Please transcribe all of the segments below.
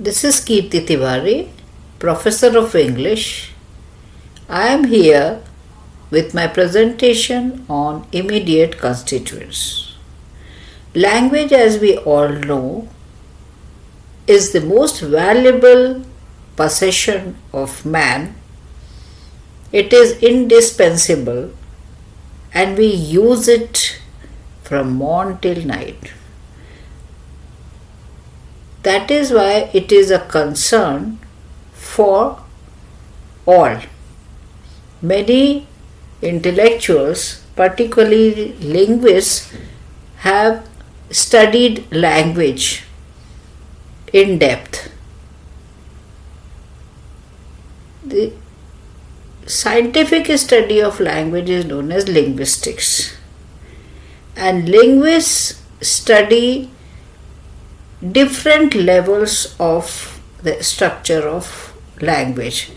This is Kirti Tiwari, Professor of English. I am here with my presentation on immediate constituents. Language, as we all know, is the most valuable possession of man. It is indispensable and we use it from morn till night. That is why it is a concern for all. Many intellectuals, particularly linguists, have studied language in depth. The scientific study of language is known as linguistics, and linguists study different levels of the structure of language,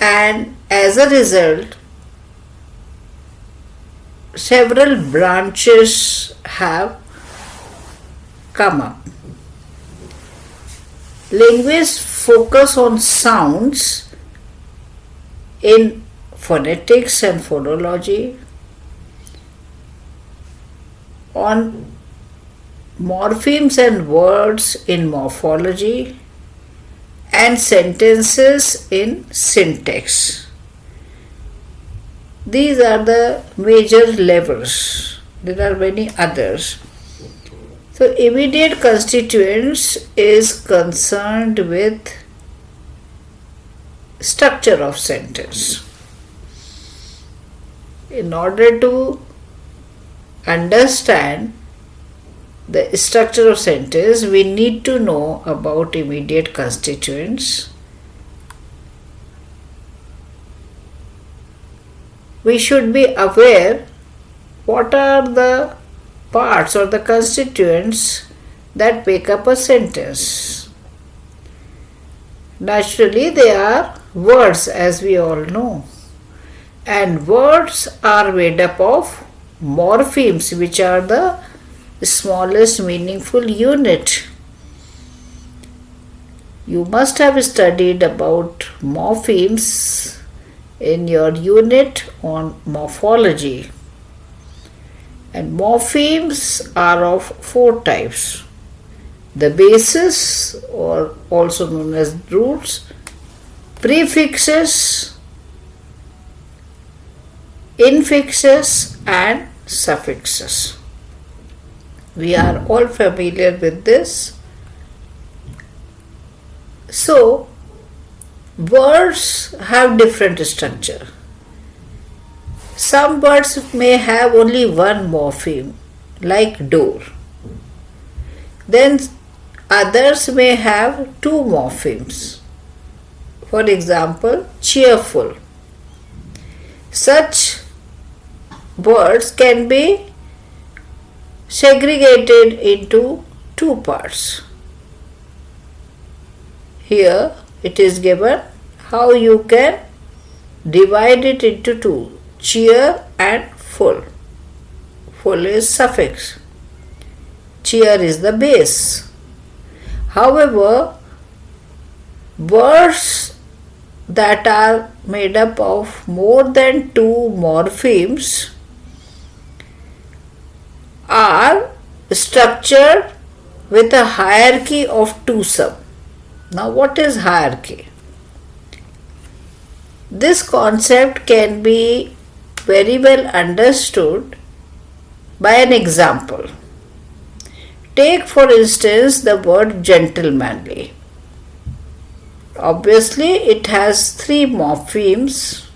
and as a result several branches have come up. Linguists focus on sounds in phonetics and phonology, on morphemes and words in morphology, and sentences in syntax. These are the major levels. There are many others. So, immediate constituents is concerned with structure of sentence. In order to understand the structure of sentence, we need to know about immediate constituents. We should be aware what are the parts or the constituents that make up a sentence. Naturally, they are words, as we all know, and words are made up of morphemes, which are the smallest meaningful unit. You must have studied about morphemes in your unit on morphology. And morphemes are of four types: the bases, or also known as roots, prefixes, infixes, and suffixes. We are all familiar with this. So, words have different structure. Some words may have only one morpheme, like door. Then others may have two morphemes. For example, cheerful. Such words can be segregated into two parts. Here it is given how you can divide it into two: cheer and full. Full is suffix. Cheer is the base. However, words that are made up of more than two morphemes are structured with a hierarchy of twosome. Now, what is hierarchy? This concept can be very well understood by an example. Take, for instance, the word gentlemanly. Obviously, it has three morphemes.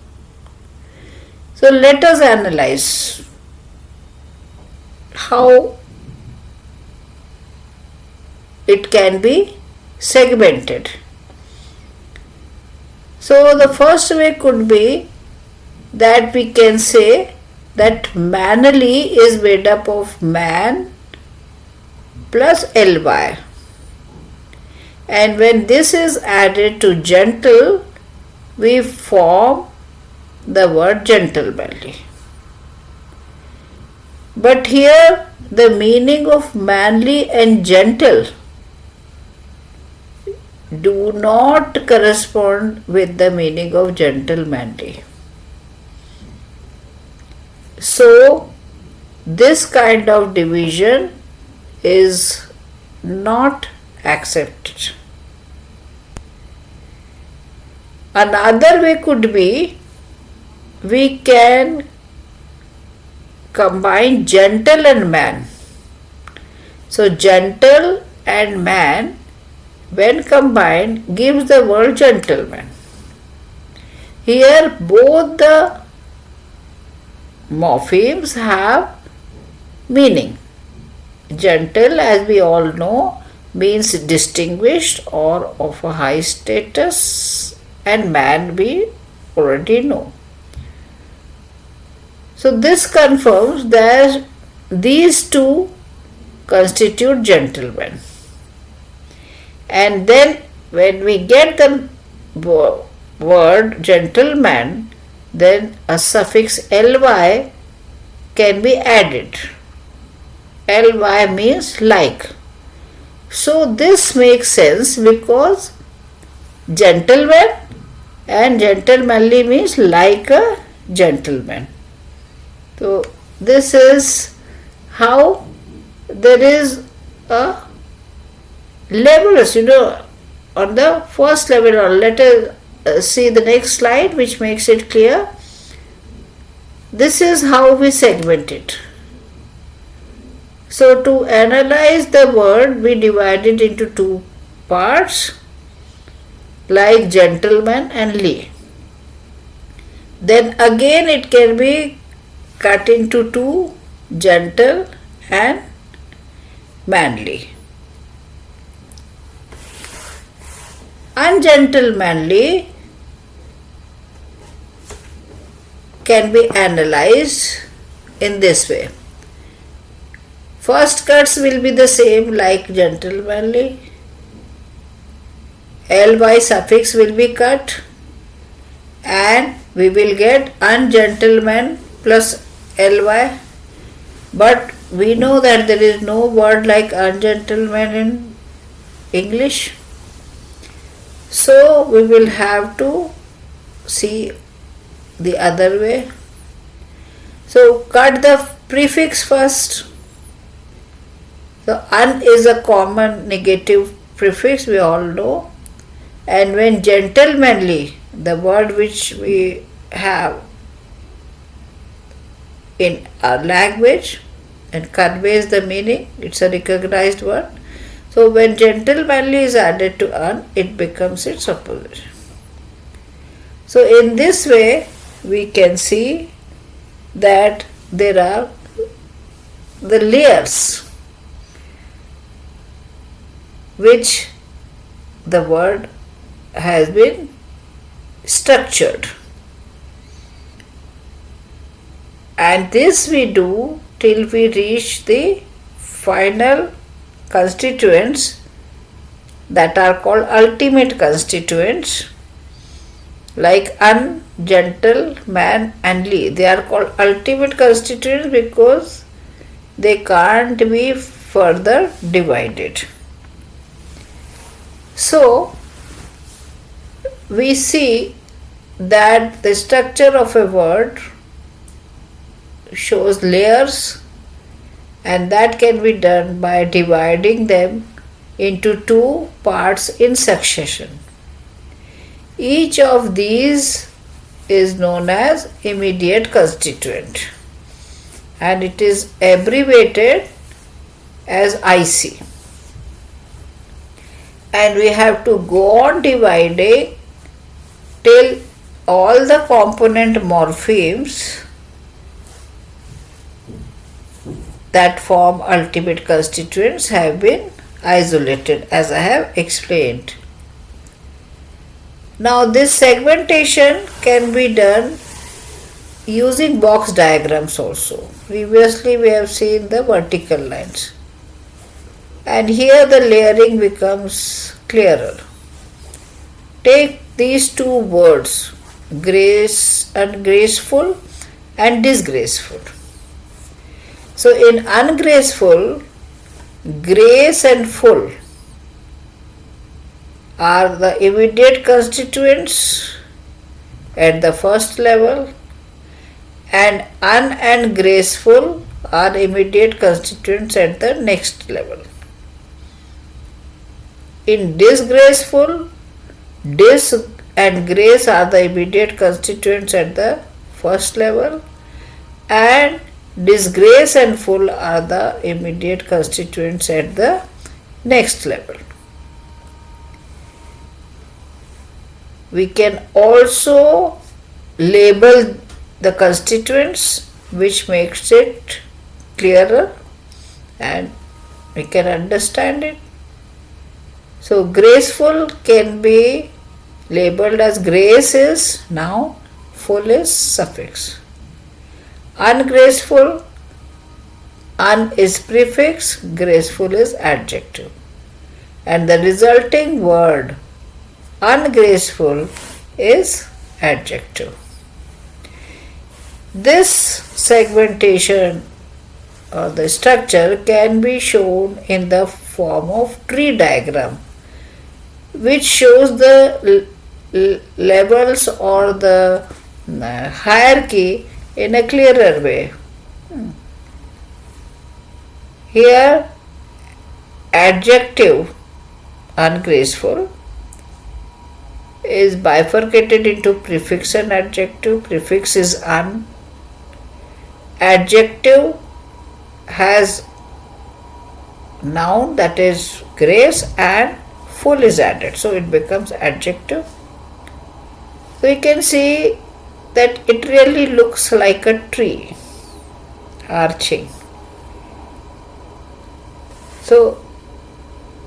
So, let us analyze how it can be segmented. So, the first way could be that we can say that manly is made up of man plus ly, and when this is added to gentle, we form the word gentlemanly. But here the meaning of manly and gentle do not correspond with the meaning of gentlemanly. So, this kind of division is not accepted. Another way could be we can combine gentle and man. So, gentle and man, when combined, gives the word gentleman. Here, both the morphemes have meaning. Gentle, as we all know, means distinguished or of a high status, and man we already know. So this confirms that these two constitute gentlemen. And then when we get the word gentleman, then a suffix ly can be added. Ly means like. So this makes sense because gentleman and gentlemanly means like a gentleman. So this is how there is a levels, on the first level. Or let us see the next slide, which makes it clear. This is how we segment it. So to analyze the word, we divide it into two parts, like gentleman and lee. Then again it can be cut into two, gentle and manly. Ungentlemanly can be analyzed in this way. First cuts will be the same like gentlemanly. Ly suffix will be cut and we will get ungentleman plus ly. But we know that there is no word like ungentleman in English. So we will have to see the other way. So cut the prefix first. So un is a common negative prefix, we all know. And when gentlemanly, the word which we have in our language and conveys the meaning, it's a recognized word. So when gentlemanly is added to un, it becomes its opposite. So in this way, we can see that there are the layers which the word has been structured. And this we do till we reach the final constituents that are called ultimate constituents, like un, gentle, man and lee. They are called ultimate constituents because they can't be further divided. So we see that the structure of a word shows layers, and that can be done by dividing them into two parts in succession. Each of these is known as immediate constituent, and it is abbreviated as IC. And we have to go on dividing till all the component morphemes that form ultimate constituents have been isolated, as I have explained. Now this segmentation can be done using box diagrams also. Previously we have seen the vertical lines, and here the layering becomes clearer. Take these two words, grace and graceful and disgraceful. So in ungraceful, grace and full are the immediate constituents at the first level, and un and graceful are immediate constituents at the next level. In disgraceful, dis and grace are the immediate constituents at the first level, and disgrace and full are the immediate constituents at the next level. We can also label the constituents, which makes it clearer and we can understand it. So graceful can be labeled as grace is noun, full is suffix. Ungraceful, un is prefix, graceful is adjective. And the resulting word ungraceful is adjective. This segmentation or the structure can be shown in the form of tree diagram, which shows the levels or the hierarchy in a clearer way. Here, adjective ungraceful is bifurcated into prefix and adjective. Prefix is un. Adjective has noun, that is grace, and full is added, so it becomes adjective. So you can see that it really looks like a tree arching. So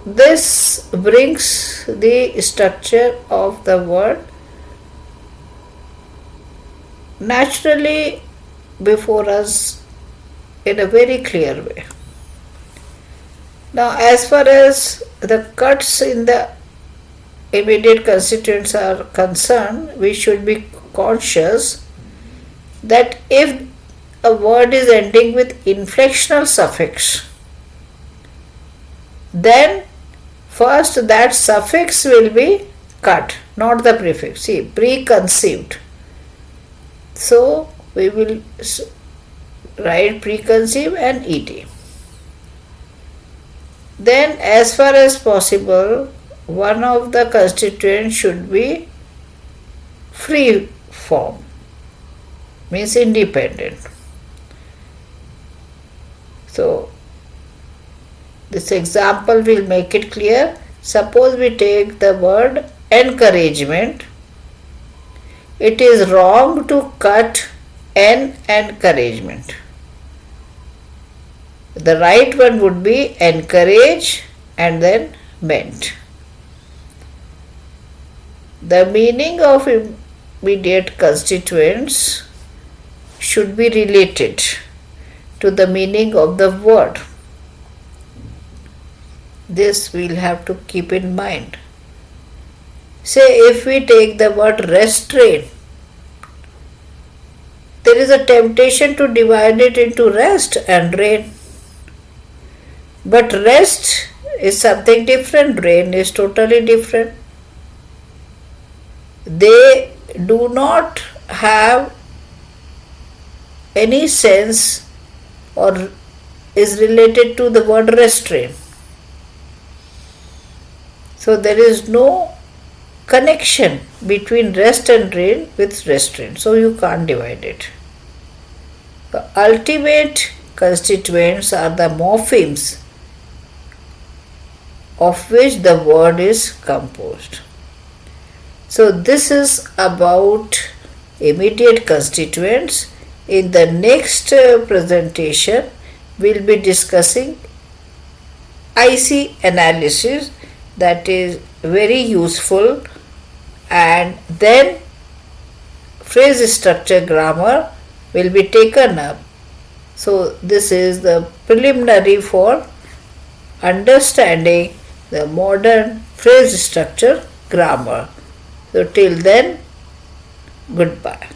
this brings the structure of the word naturally before us in a very clear way. Now, as far as the cuts in the immediate constituents are concerned, we should be conscious that if a word is ending with inflectional suffix, then first that suffix will be cut, not the prefix. See, preconceived. So we will write preconceived and et. Then, as far as possible, one of the constituents should be free form, means independent. So this example will make it clear. Suppose we take the word encouragement. It is wrong to cut en encouragement. The right one would be encourage and then meant. The meaning of immediate constituents should be related to the meaning of the word. This we'll have to keep in mind. Say if we take the word restrain, there is a temptation to divide it into rest and rain. But rest is something different, rain is totally different. They do not have any sense or is related to the word restrain. So there is no connection between rest and rain with restraint. So you can't divide it. The ultimate constituents are the morphemes of which the word is composed. So this is about immediate constituents. In the next presentation, we will be discussing IC analysis, that is very useful, and then phrase structure grammar will be taken up. So this is the preliminary for understanding the modern phrase structure grammar. So till then, goodbye.